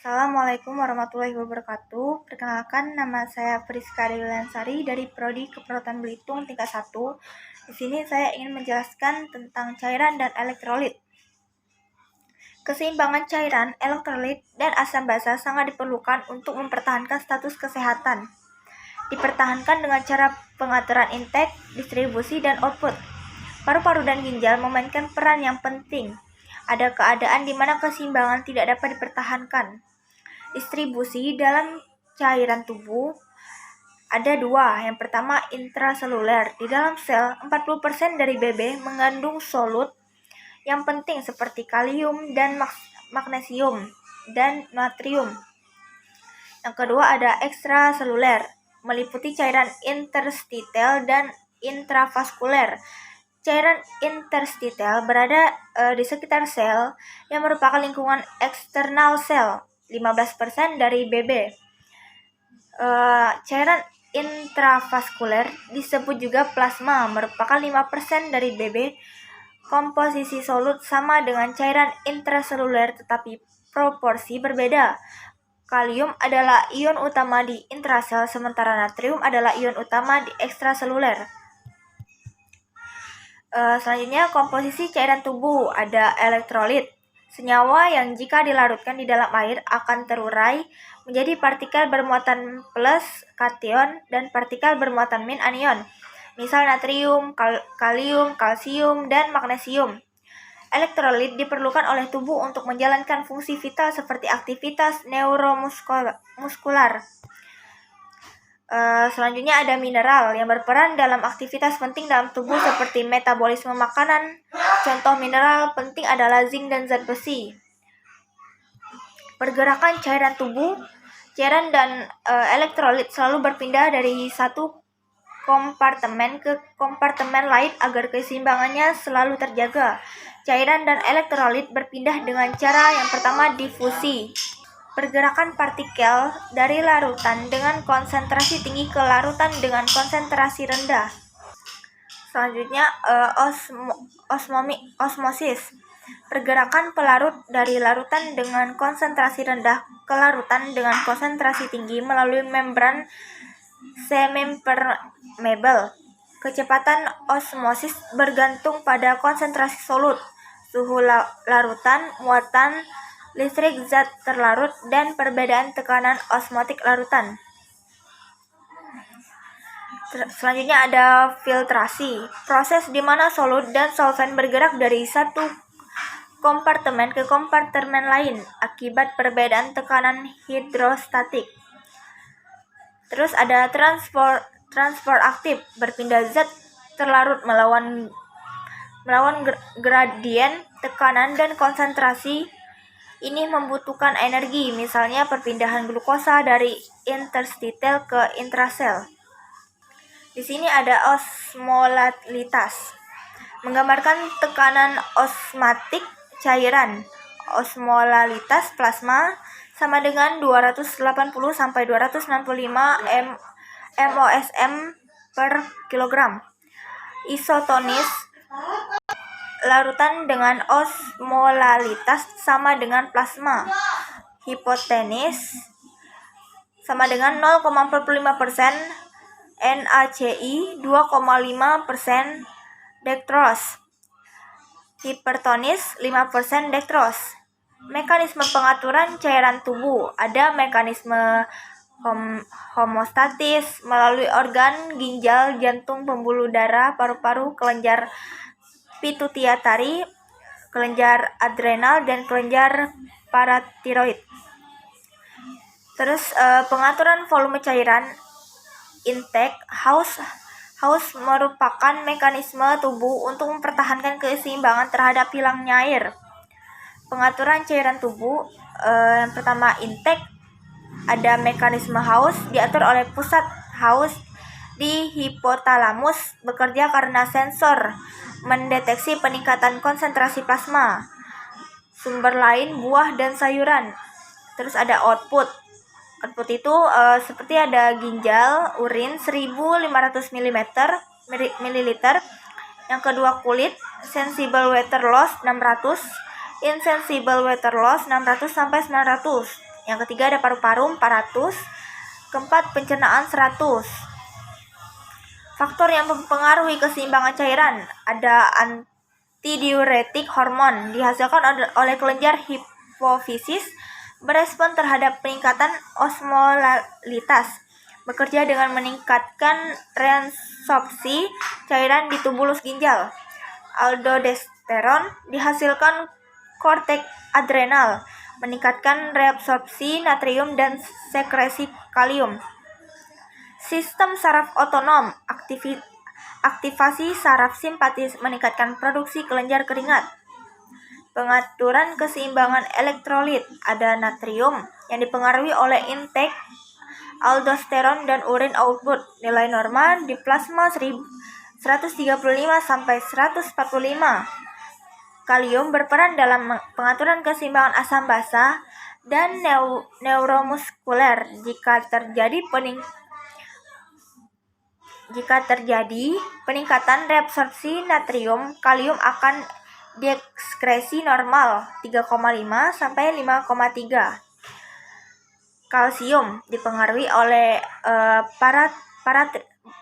Assalamualaikum warahmatullahi wabarakatuh. Perkenalkan, nama saya Priska Dewilansari dari Prodi Keperawatan Belitung tingkat 1. Di sini saya ingin menjelaskan tentang cairan dan elektrolit. Keseimbangan cairan, elektrolit, dan asam basa sangat diperlukan untuk mempertahankan status kesehatan. Dipertahankan dengan cara pengaturan intake, distribusi, dan output. Paru-paru dan ginjal memainkan peran yang penting. Ada keadaan di mana keseimbangan tidak dapat dipertahankan. Distribusi dalam cairan tubuh ada dua. Yang pertama, intraseluler. Di dalam sel, 40% dari BB mengandung solut yang penting seperti kalium dan magnesium dan natrium. Yang kedua ada ekstraseluler, meliputi cairan interstitel dan intravaskuler. Cairan interstitel berada di sekitar sel yang merupakan lingkungan eksternal sel, 15% dari BB. Cairan intravaskuler disebut juga plasma, merupakan 5% dari BB. Komposisi solut sama dengan cairan intraseluler tetapi proporsi berbeda. Kalium adalah ion utama di intrasel, sementara natrium adalah ion utama di ekstraseluler. Selanjutnya, komposisi cairan tubuh ada elektrolit. Senyawa yang jika dilarutkan di dalam air akan terurai menjadi partikel bermuatan plus kation dan partikel bermuatan min anion. Misal natrium, kalium, kalsium, dan magnesium. Elektrolit diperlukan oleh tubuh untuk menjalankan fungsi vital seperti aktivitas neuromuskular. Selanjutnya ada mineral yang berperan dalam aktivitas penting dalam tubuh seperti metabolisme makanan. Contoh mineral penting adalah zinc dan zat besi. Pergerakan cairan tubuh, cairan dan elektrolit selalu berpindah dari satu kompartemen ke kompartemen lain agar keseimbangannya selalu terjaga. Cairan dan elektrolit berpindah dengan cara yang pertama difusi. Pergerakan partikel dari larutan dengan konsentrasi tinggi ke larutan dengan konsentrasi rendah. Selanjutnya osmosis. Pergerakan pelarut dari larutan dengan konsentrasi rendah ke larutan dengan konsentrasi tinggi melalui membran semi-permeable. Kecepatan osmosis bergantung pada konsentrasi solut, suhu larutan, muatan listrik zat terlarut, dan perbedaan tekanan osmotik larutan. Selanjutnya ada filtrasi, proses di mana solut dan solvent bergerak dari satu kompartemen ke kompartemen lain akibat perbedaan tekanan hidrostatik. Terus ada transport aktif, berpindah zat terlarut melawan gradien tekanan dan konsentrasi. Ini membutuhkan energi, misalnya perpindahan glukosa dari interstitel ke intrasel. Di sini ada osmolalitas, menggambarkan tekanan osmatik cairan. Osmolalitas plasma sama dengan 280 sampai 265 mOSM per kilogram. Isotonis, larutan dengan osmolalitas sama dengan plasma. Hipotenis sama dengan 0,45%, NaCl 2,5% dextrose. Hipertonis 5% dextrose. Mekanisme pengaturan cairan tubuh. Ada mekanisme homostatis melalui organ ginjal, jantung, pembuluh darah, paru-paru, kelenjar pituitari, kelenjar adrenal, dan kelenjar paratiroid. Terus pengaturan volume cairan, intake, haus merupakan mekanisme tubuh untuk mempertahankan keseimbangan terhadap hilangnya air. Pengaturan cairan tubuh, yang pertama intake, ada mekanisme haus diatur oleh pusat haus di hipotalamus, bekerja karena sensor mendeteksi peningkatan konsentrasi plasma. Sumber lain buah dan sayuran. Terus ada output. Output itu seperti ada ginjal, urin 1500 ml. Yang kedua kulit, sensible water loss 600, insensible water loss 600 sampai 900. Yang ketiga ada paru-paru 400. Keempat, pencernaan 100. Faktor yang mempengaruhi keseimbangan cairan ada antidiuretik hormon dihasilkan oleh kelenjar hipofisis, berespon terhadap peningkatan osmolalitas, bekerja dengan meningkatkan reabsorpsi cairan di tubulus ginjal. Aldosteron dihasilkan korteks adrenal, meningkatkan reabsorpsi natrium dan sekresi kalium. Sistem saraf otonom, aktivasi saraf simpatis, meningkatkan produksi kelenjar keringat. Pengaturan keseimbangan elektrolit, ada natrium yang dipengaruhi oleh intake aldosteron dan urin output. Nilai norma di plasma 135 sampai 145. Kalium berperan dalam pengaturan keseimbangan asam basa dan neuromuskuler. Jika terjadi peningkatan reabsorpsi natrium, kalium akan diekskresi normal 3,5 sampai 5,3. Kalsium dipengaruhi oleh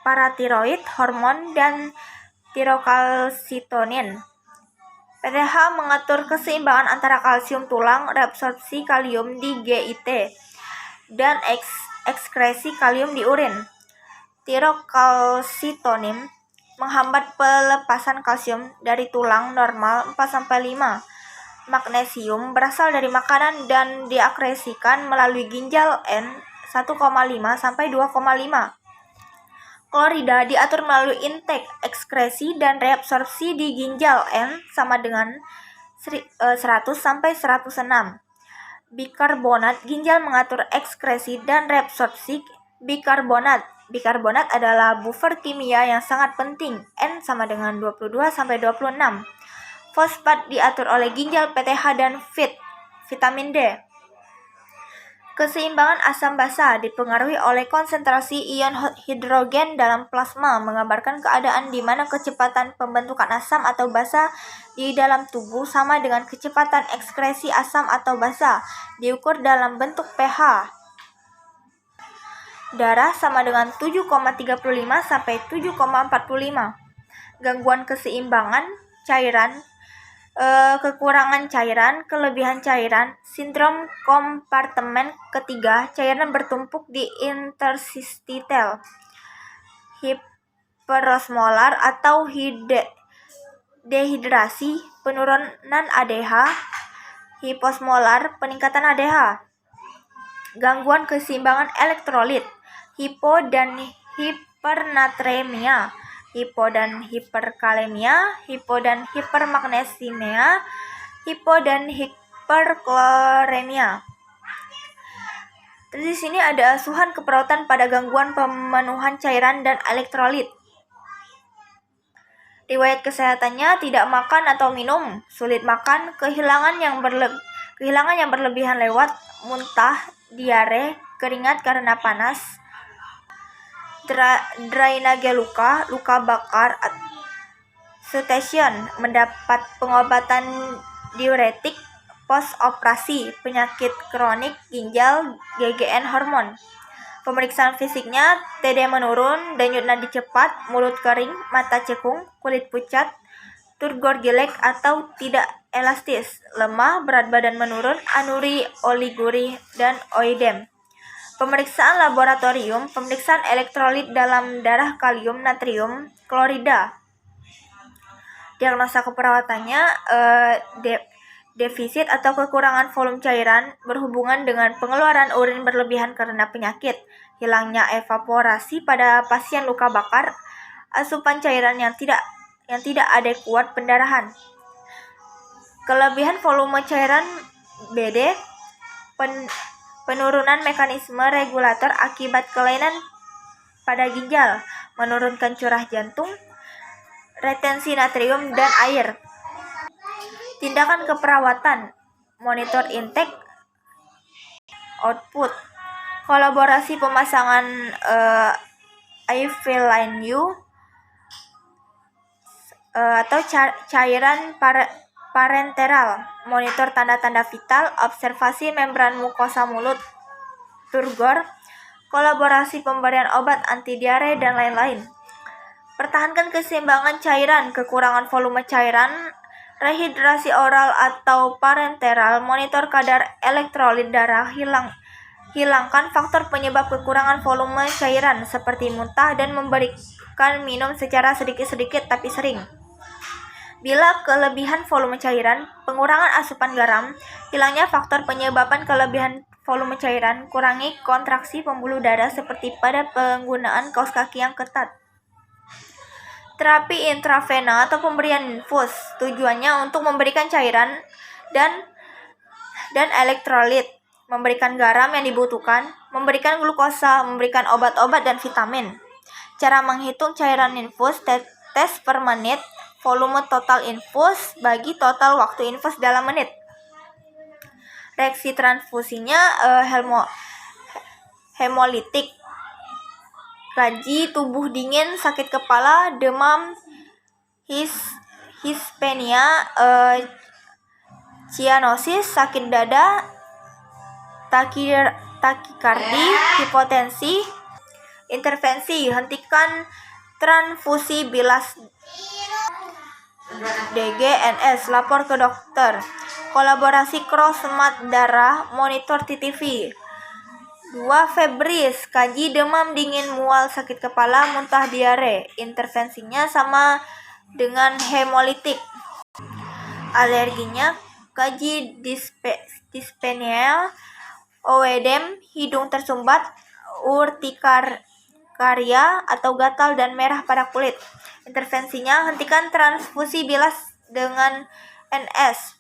paratiroid hormon dan tirokalsitonin. PTH mengatur keseimbangan antara kalsium tulang, reabsorpsi kalium di GIT, dan ekskresi kalium di urin. Tirokalsitonin menghambat pelepasan kalsium dari tulang normal 4-5. Magnesium berasal dari makanan dan diakresikan melalui ginjal N 1,5 sampai 2,5. Klorida diatur melalui intake, ekskresi, dan reabsorpsi di ginjal N sama dengan 100 sampai 106. Bikarbonat ginjal mengatur ekskresi dan reabsorpsi bikarbonat. Bikarbonat adalah buffer kimia yang sangat penting, N sama dengan 22 sampai 26. Fosfat diatur oleh ginjal PTH dan vitamin D. Keseimbangan asam basa dipengaruhi oleh konsentrasi ion hidrogen dalam plasma, menggambarkan keadaan di mana kecepatan pembentukan asam atau basa di dalam tubuh sama dengan kecepatan ekskresi asam atau basa, diukur dalam bentuk pH. Darah sama dengan 7,35 sampai 7,45. Gangguan keseimbangan cairan, kekurangan cairan, kelebihan cairan, sindrom kompartemen ketiga, cairan bertumpuk di interstitial, hiperosmolar atau dehidrasi, penurunan ADH, hiposmolar, peningkatan ADH. Gangguan keseimbangan elektrolit, hipo dan hipernatremia, hipo dan hiperkalemia, hipo dan hipermagnesemia, hipo dan hiperkloremia. Terus di sini ada asuhan keperawatan pada gangguan pemenuhan cairan dan elektrolit. Riwayat kesehatannya: tidak makan atau minum, sulit makan, kehilangan yang berlebihan lewat muntah, diare, keringat karena panas, drainage luka bakar, sedation, mendapat pengobatan diuretik post operasi, penyakit kronik ginjal, GGN hormon. Pemeriksaan fisiknya: TD menurun, denyut nadi cepat, mulut kering, mata cekung, kulit pucat, turgor jelek atau tidak elastis, lemah, berat badan menurun, anuri, oliguri, dan oidem. Pemeriksaan laboratorium: pemeriksaan elektrolit dalam darah, kalium, natrium, klorida. Diagnosa keperawatannya: defisit atau kekurangan volume cairan berhubungan dengan pengeluaran urin berlebihan karena penyakit, hilangnya evaporasi pada pasien luka bakar, asupan cairan yang tidak adekuat, pendarahan. Kelebihan volume cairan BD, penurunan mekanisme regulator akibat kelainan pada ginjal, menurunkan curah jantung, retensi natrium dan air. Tindakan keperawatan: monitor intake, output, kolaborasi pemasangan IV line U atau cairan parenteral, monitor tanda-tanda vital, observasi membran mukosa mulut, turgor, kolaborasi pemberian obat anti diare, dan lain-lain. Pertahankan keseimbangan cairan, kekurangan volume cairan, rehidrasi oral atau parenteral, monitor kadar elektrolit darah, hilangkan faktor penyebab kekurangan volume cairan seperti muntah dan memberikan minum secara sedikit-sedikit tapi sering. Bila kelebihan volume cairan, pengurangan asupan garam, hilangnya faktor penyebaban kelebihan volume cairan, kurangi kontraksi pembuluh darah seperti pada penggunaan kaos kaki yang ketat. Terapi intravena atau pemberian infus, tujuannya untuk memberikan cairan dan elektrolit, memberikan garam yang dibutuhkan, memberikan glukosa, memberikan obat-obat dan vitamin. Cara menghitung cairan infus, tes per menit, volume total infus bagi total waktu infus dalam menit. Reaksi transfusinya hemolitik, gaji, tubuh dingin, sakit kepala, demam, hispenia, cianosis, sakit dada, takikardi, hipotensi. Intervensi, hentikan transfusi bilas DGNS, lapor ke dokter. Kolaborasi cross-mat darah, monitor TTV. 2. Febris, kaji demam dingin, mual, sakit kepala, muntah, diare. Intervensinya sama dengan hemolitik. Alerginya, kaji dispenia, oedem, hidung tersumbat, urtikaria atau gatal dan merah pada kulit. Intervensinya, hentikan transfusi bilas dengan NS.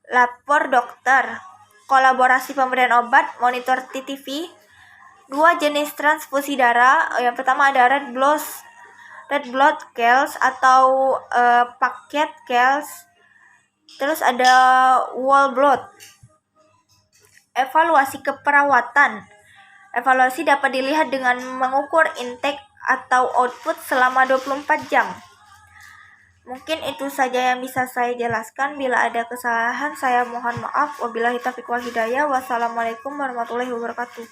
Lapor dokter. Kolaborasi pemberian obat, monitor TTV. 2 jenis transfusi darah. Yang pertama ada red blood cells atau paket cells. Terus ada whole blood. Evaluasi keperawatan. Evaluasi dapat dilihat dengan mengukur intake atau output selama 24 jam. Mungkin itu saja yang bisa saya jelaskan. Bila ada kesalahan, saya mohon maaf. Wabillahi taufiq wal hidayah. Wassalamualaikum warahmatullahi wabarakatuh.